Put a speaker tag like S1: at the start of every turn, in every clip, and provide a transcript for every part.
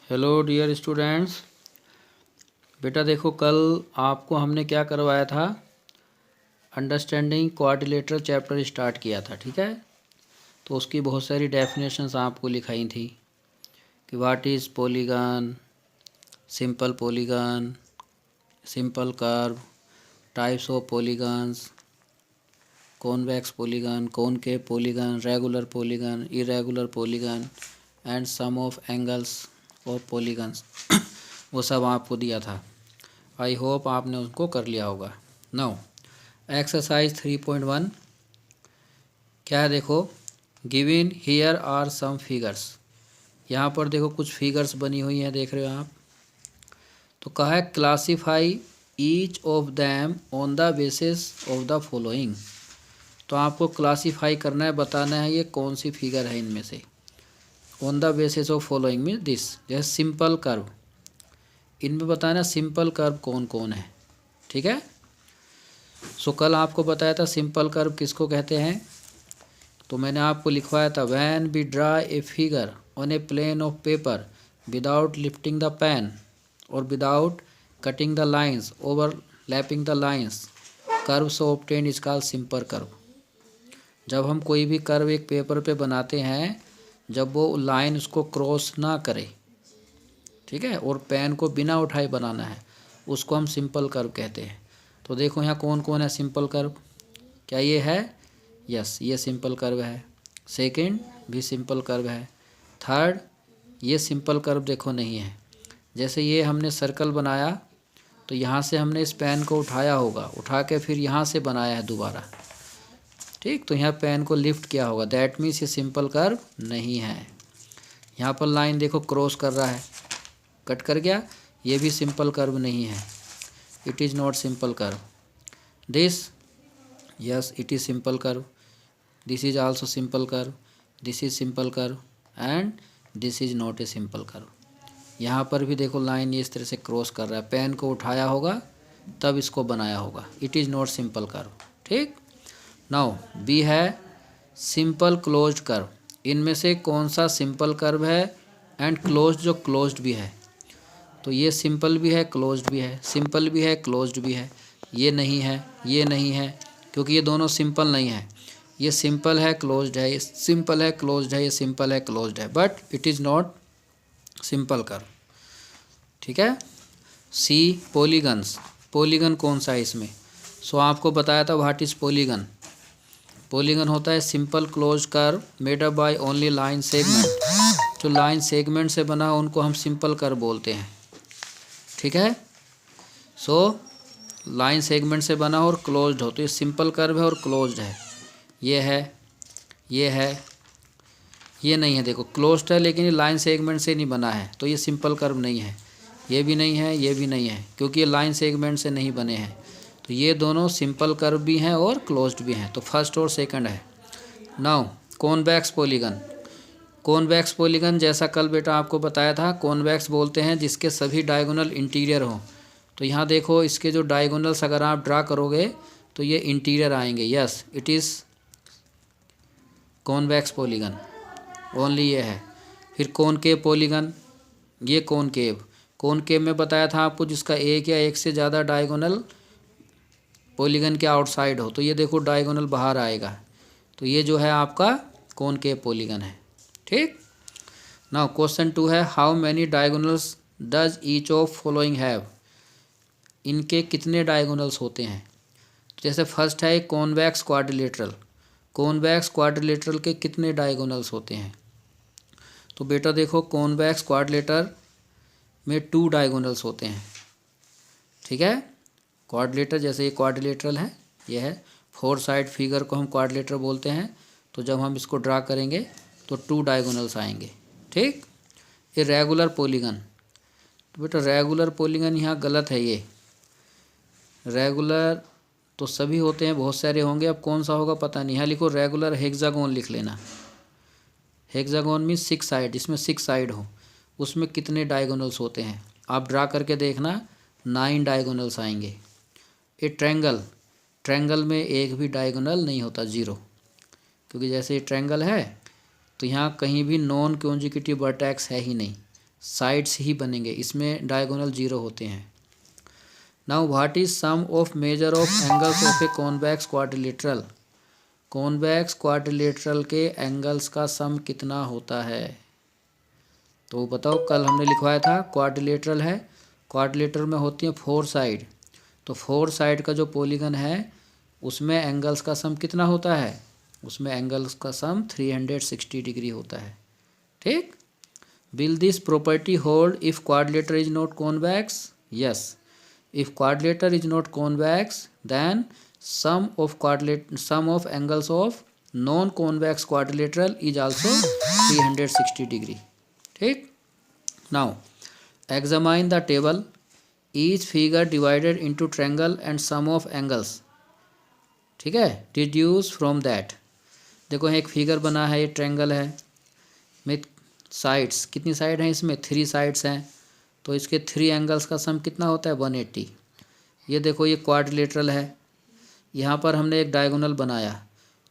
S1: Hello dear students. बेटा देखो, कल आपको हमने क्या करवाया था, अंडरस्टैंडिंग क्वाड्रिलेटरल चैप्टर स्टार्ट किया था। ठीक है, तो उसकी बहुत सारी डेफिनेशंस आपको लिखाई थी कि what is polygon, simple polygon, simple curve, types of polygons, convex polygon, concave polygon, regular polygon, irregular polygon and sum of angles of polygons वो सब आपको दिया था। आई होप आपने उसको कर लिया होगा। नाउ एक्सरसाइज 3.1 क्या है, देखो, given here are some figures. यहाँ पर देखो कुछ फिगर्स बनी हुई हैं, देख रहे हो आप। तो कहा है classify each of them on the basis of the following. तो आपको क्लासीफाई करना है, बताना है ये कौन सी फिगर है इनमें से। On the basis of following mean this, जैसे सिंपल कर्व, इनमें बताना सिंपल कर्व कौन कौन है। ठीक है, सो कल आपको बताया था सिंपल कर्व किसको कहते हैं। तो मैंने आपको लिखवाया था, when we draw a figure on a plane of paper without lifting the pen और without cutting the lines overlapping the lines, curve so obtain is called simple curve. जब हम कोई भी कर्व एक पेपर पे बनाते हैं, जब वो लाइन उसको क्रॉस ना करे, ठीक है, और पेन को बिना उठाए बनाना है, उसको हम सिंपल कर्व कहते हैं। तो देखो यहाँ कौन कौन है सिंपल कर्व। क्या ये है? यस, ये सिंपल कर्व है। सेकंड भी सिंपल कर्व है। थर्ड, ये सिंपल कर्व देखो नहीं है। जैसे ये हमने सर्कल बनाया, तो यहाँ से हमने इस पेन को उठाया होगा, उठा के फिर यहाँ से बनाया है दोबारा। ठीक, तो यहाँ पेन को लिफ्ट किया होगा, दैट मीन्स ये सिंपल कर्व नहीं है। यहाँ पर लाइन देखो क्रॉस कर रहा है, कट कर गया, ये भी सिंपल कर्व नहीं है। It is not simple curve. This, yes it is simple curve. This is also simple curve, this is simple curve and this is not a simple curve. यहाँ पर भी देखो लाइन ये इस तरह से क्रॉस कर रहा है, पेन को उठाया होगा तब इसको बनाया होगा। It is not simple curve. ठीक, नाउ बी है सिंपल क्लोज्ड कर्व। इनमें से कौन सा सिंपल कर्व है एंड क्लोज्ड जो क्लोज्ड भी है। तो ये सिंपल भी है क्लोज्ड भी है, सिंपल भी है क्लोज्ड भी है। ये नहीं है, ये नहीं है, क्योंकि ये दोनों सिंपल नहीं है। ये सिंपल है क्लोज्ड है, ये सिंपल है क्लोज्ड है, ये सिंपल है क्लोज्ड है, but it is not simple curve. ठीक है। सी पॉलीगन्स। पॉलीगन कौन सा है इसमें? सो आपको बताया था व्हाट इज़ पॉलीगन। पॉलीगन होता है simple closed curve made up by only line segment. जो लाइन सेगमेंट से बना हो उनको हम सिंपल कर्व बोलते हैं। ठीक है, सो लाइन सेगमेंट से बना हो और क्लोज्ड हो, तो ये सिंपल कर्व है और क्लोज्ड है। ये है, ये है, ये नहीं है। देखो क्लोज्ड है लेकिन ये लाइन सेगमेंट से नहीं बना है, तो ये सिंपल कर्व नहीं है। ये भी नहीं है, ये भी नहीं है, क्योंकि ये लाइन सेगमेंट से नहीं बने हैं। तो ये दोनों सिंपल कर्व भी हैं और क्लोज्ड भी हैं, तो फर्स्ट और सेकंड है। Now convex polygon. Convex polygon जैसा कल बेटा आपको बताया था, कॉन्वेक्स बोलते हैं जिसके सभी डायगोनल इंटीरियर हों। तो यहाँ देखो इसके जो डायगोनल्स अगर आप ड्रा करोगे तो ये इंटीरियर आएंगे। Yes, it is convex polygon, only ये है। फिर कॉनकेव पॉलीगन, ये कॉनकेव। कॉनकेव में बताया था आपको जिसका एक या एक से ज़्यादा डायगोनल पॉलीगन के आउटसाइड हो, तो ये देखो डायगोनल बाहर आएगा, तो ये जो है आपका कॉनकेव पॉलीगन है। ठीक, नाउ क्वेश्चन 2 है, how many diagonals does each of following have. इनके कितने डायगोनल्स होते हैं। तो जैसे फर्स्ट है कॉन्वेक्स क्वाड्रिलेटरल। कॉन्वेक्स क्वाड्रिलेटरल के कितने डायगोनल्स होते हैं। तो बेटा देखो कॉन्वेक्स क्वाड्रिलेटर में 2 डायगोनल्स होते हैं। ठीक है, क्वाड्रिलेटर जैसे ये क्वाड्रिलेटरल है, ये है 4 साइड फिगर को हम क्वाड्रिलेटर बोलते हैं। तो जब हम इसको ड्रा करेंगे तो 2 डायगोनल्स आएंगे। ठीक, ये रेगुलर पॉलीगन। तो बेटा रेगुलर पॉलीगन यहाँ गलत है। ये रेगुलर तो सभी होते हैं, बहुत सारे होंगे, अब कौन सा होगा पता नहीं। यहाँ लिखो रेगुलर हेक्सागोन लिख लेना। हेक्सागोन मीन्स 6 साइड, इसमें 6 साइड हो, उसमें कितने डायगोनल्स होते हैं आप ड्रा करके देखना, 9 डायगोनल्स आएंगे। ये ट्रायंगल, ट्रायंगल में एक भी डायगोनल नहीं होता, 0, क्योंकि जैसे ये ट्रायंगल है तो यहाँ कहीं भी नॉन कॉन्जिक्यूटिव वर्टेक्स है ही नहीं, साइड्स ही बनेंगे, इसमें डायगोनल 0 होते हैं। Now what is sum of measure of angles of a convex quadrilateral. Convex quadrilateral के एंगल्स का सम कितना होता है। तो बताओ, कल हमने लिखवाया था क्वाड्रिलेटरल है, क्वाड्रिलेटरल में होती है 4 साइड, तो 4 साइड का जो पॉलीगन है उसमें एंगल्स का सम कितना होता है, उसमें एंगल्स का सम 360 डिग्री होता है। ठीक। Will this property hold if quadrilateral is not convex. Yes, if quadrilateral is not convex then sum of angles of non convex quadrilateral is also 360 degree. ठीक। Now examine the table, each figure divided into triangle and sum of angles. ठीक है, deduce from that. देखो एक figure बना है, ये triangle है, में साइड्स कितनी साइड हैं, इसमें 3 साइड्स हैं, तो इसके 3 एंगल्स का सम कितना होता है 180। ये देखो ये क्वाड्रिलेटरल है, यहाँ पर हमने एक डायगोनल बनाया,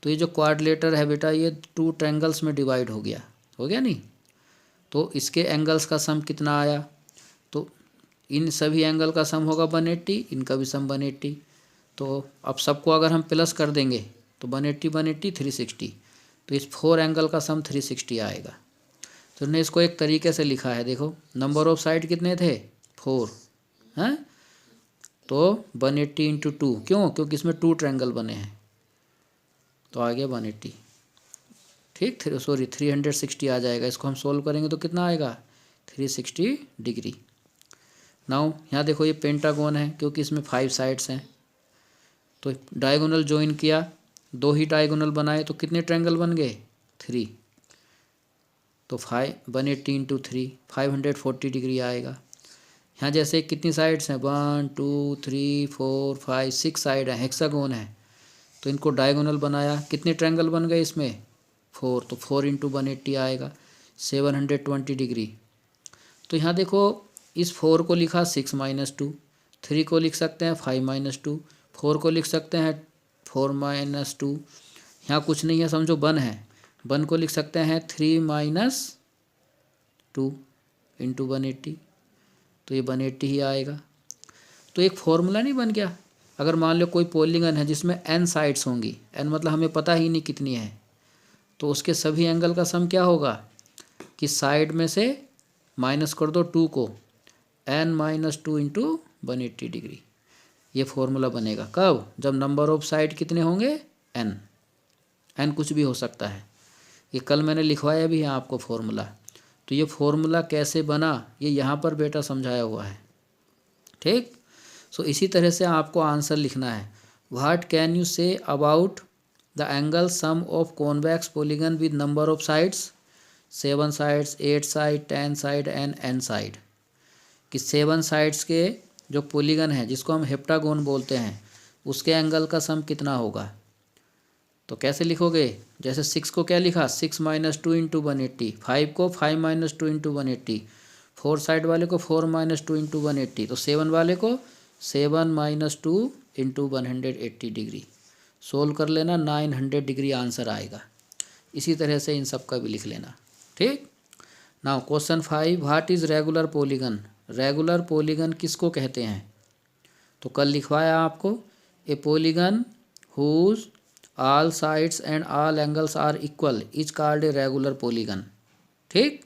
S1: तो ये जो क्वाड्रिलेटर है बेटा ये 2 ट्रायंगल्स में डिवाइड हो गया नहीं, तो इसके एंगल्स का सम कितना आया, तो इन सभी एंगल का सम होगा 180, इनका भी सम 180। तो अब सबको अगर हम प्लस कर देंगे तो 180 180 360, तो इस 4 एंगल का सम 360 आएगा। तो हमने इसको एक तरीके से लिखा है, देखो नंबर ऑफ साइड कितने थे 4 हैं, तो 180 इंटू 2, क्योंकि इसमें 2 ट्रायंगल बने हैं, तो आ गया 180। ठीक, 360 आ जाएगा। इसको हम सोल्व करेंगे तो कितना आएगा 360 डिग्री। नाउ यहाँ देखो ये पेंटागोन है, क्योंकि इसमें 5 साइड्स हैं, तो डायगोनल ज्वाइन किया, 2 ही डायगोनल बनाए, तो कितने ट्रायंगल बन गए 3, तो 180 इंटू 3 540 डिग्री आएगा। यहाँ जैसे कितनी साइड्स हैं 1 2 3 4 5 6 साइड है, हेक्सागोन है, तो इनको डायगोनल बनाया, कितने ट्रायंगल बन गए इसमें 4, तो 4 इंटू 180 आएगा 720 डिग्री। तो यहाँ देखो इस 4 को लिखा 6 - 2, 3 को लिख सकते हैं 5 - 2, 4 को लिख सकते हैं 4 - 2, यहाँ कुछ नहीं है समझो 1 है, 1 को लिख सकते हैं 3 - 2 इंटू 180, तो ये 180 ही आएगा। तो एक फॉर्मूला नहीं बन गया। अगर मान लो कोई पॉलीगन है जिसमें n साइड्स होंगी, n मतलब हमें पता ही नहीं कितनी है, तो उसके सभी एंगल का सम क्या होगा कि साइड में से माइनस कर दो 2 को, n - 2 इंटू 180 डिग्री। ये फॉर्मूला बनेगा कब, जब नंबर ऑफ साइड कितने होंगे n कुछ भी हो सकता है। ये कल मैंने लिखवाया भी है आपको फॉर्मूला, तो ये फॉर्मूला कैसे बना ये यहाँ पर बेटा समझाया हुआ है। ठीक। सो इसी तरह से आपको आंसर लिखना है, what can you say about the angle sum of convex polygon with number of sides, 7 sides 8 side 10 side and n side. कि 7 साइड्स के जो पॉलीगन है जिसको हम हेप्टागोन बोलते हैं, उसके एंगल का सम कितना होगा। तो कैसे लिखोगे, जैसे 6 को क्या लिखा 6 - 2 इंटू 180, 5 को 5 - 2 इंटू 180, 4 साइड वाले को 4 - 2 इंटू 180, तो 7 वाले को 7 - 2 इंटू 180 डिग्री। सोल्व कर लेना, 900 डिग्री आंसर आएगा। इसी तरह से इन सब का भी लिख लेना। ठीक। Now question 5, what is regular polygon. Regular polygon किसको कहते हैं, तो कल लिखवाया आपको, a polygon whose all sides and all angles are equal is called a regular polygon। ठीक।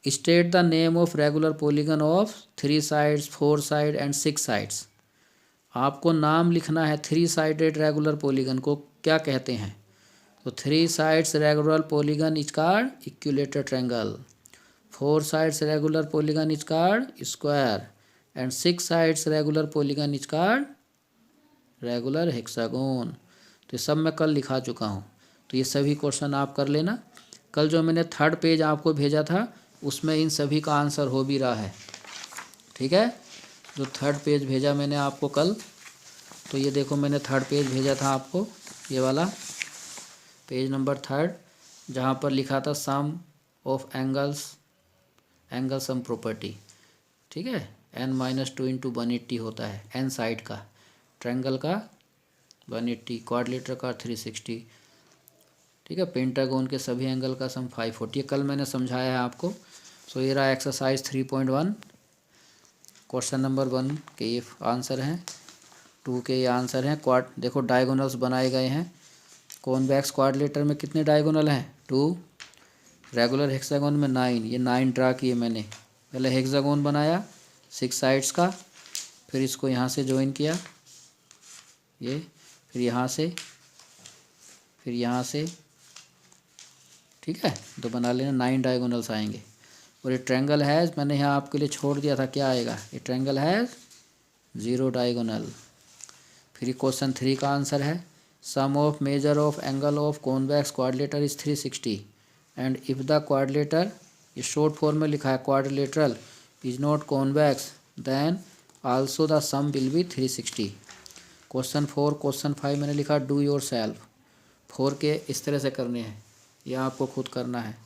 S1: state the name of regular polygon of 3 sides 4 side and 6 sides। आपको नाम लिखना है 3 sided regular polygon को क्या कहते हैं, तो 3 sides regular polygon is called equilateral triangle, 4 sides regular polygon is called square and 6 sides regular polygon is called regular hexagon। तो ये सब मैं कल लिखा चुका हूँ, तो ये सभी क्वेश्चन आप कर लेना। कल जो मैंने 3rd पेज आपको भेजा था उसमें इन सभी का आंसर हो भी रहा है। ठीक है, जो 3rd पेज भेजा मैंने आपको कल, तो ये देखो मैंने 3rd पेज भेजा था आपको, ये वाला पेज नंबर 3rd, जहाँ पर लिखा था सम ऑफ एंगल सम प्रॉपर्टी। ठीक है, n - 2 इंटू 180 होता है n साइड का, ट्रायंगल का 180, क्वाड्रिलेटर का 360। ठीक है, पेंटागोन के सभी एंगल का सम 540। कल मैंने समझाया है आपको, सो ये रहा एक्सरसाइज 3.1 क्वेश्चन नंबर 1 के ये आंसर हैं, 2 के ये आंसर हैं। देखो डायगोनल्स बनाए गए हैं। कॉन्वेक्स क्वाड्रिलेटर में कितने डायगोनल हैं? 2। रेगुलर हेक्सागोन में 9। ये 9 ड्रा किए मैंने। पहले हेक्सागोन बनाया 6 साइड्स का, फिर इसको यहाँ से ज्वाइन किया, ये, फिर यहाँ से, फिर यहाँ से, ठीक है। तो बना लेना 9 डायगोनल्स आएंगे। और ये ट्रायंगल हैज़, मैंने यहाँ आपके लिए छोड़ दिया था, क्या आएगा? ये ट्रायंगल हैज़ 0 डायगोनल। फिर क्वेश्चन 3 का आंसर है sum of measure of angle of convex quadrilateral is 360 and if the quadrilateral, ये शॉर्ट फॉर्म में लिखा है, quadrilateral is not convex then also the sum will be 360। Question 4, question 5 मैंने लिखा do your self. 4 के इस तरह से करने हैं, यह आपको खुद करना है,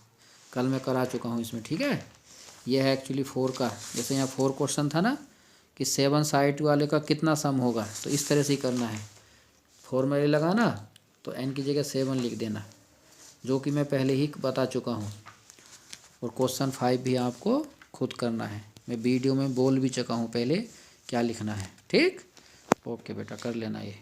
S1: कल मैं करा चुका हूँ इसमें, ठीक है। यह है एक्चुअली 4 का, जैसे यहाँ 4 क्वेश्चन था ना कि 7 साइड वाले का कितना सम होगा, तो इस तरह से ही करना है। 4 मैंने लगाना तो n की जगह 7 लिख देना, जो कि मैं पहले ही बता चुका हूँ। और क्वेश्चन 5 भी आपको खुद करना है, मैं वीडियो में बोल भी चुका हूँ पहले क्या लिखना है, ठीक। ओके बेटा, कर लेना ये।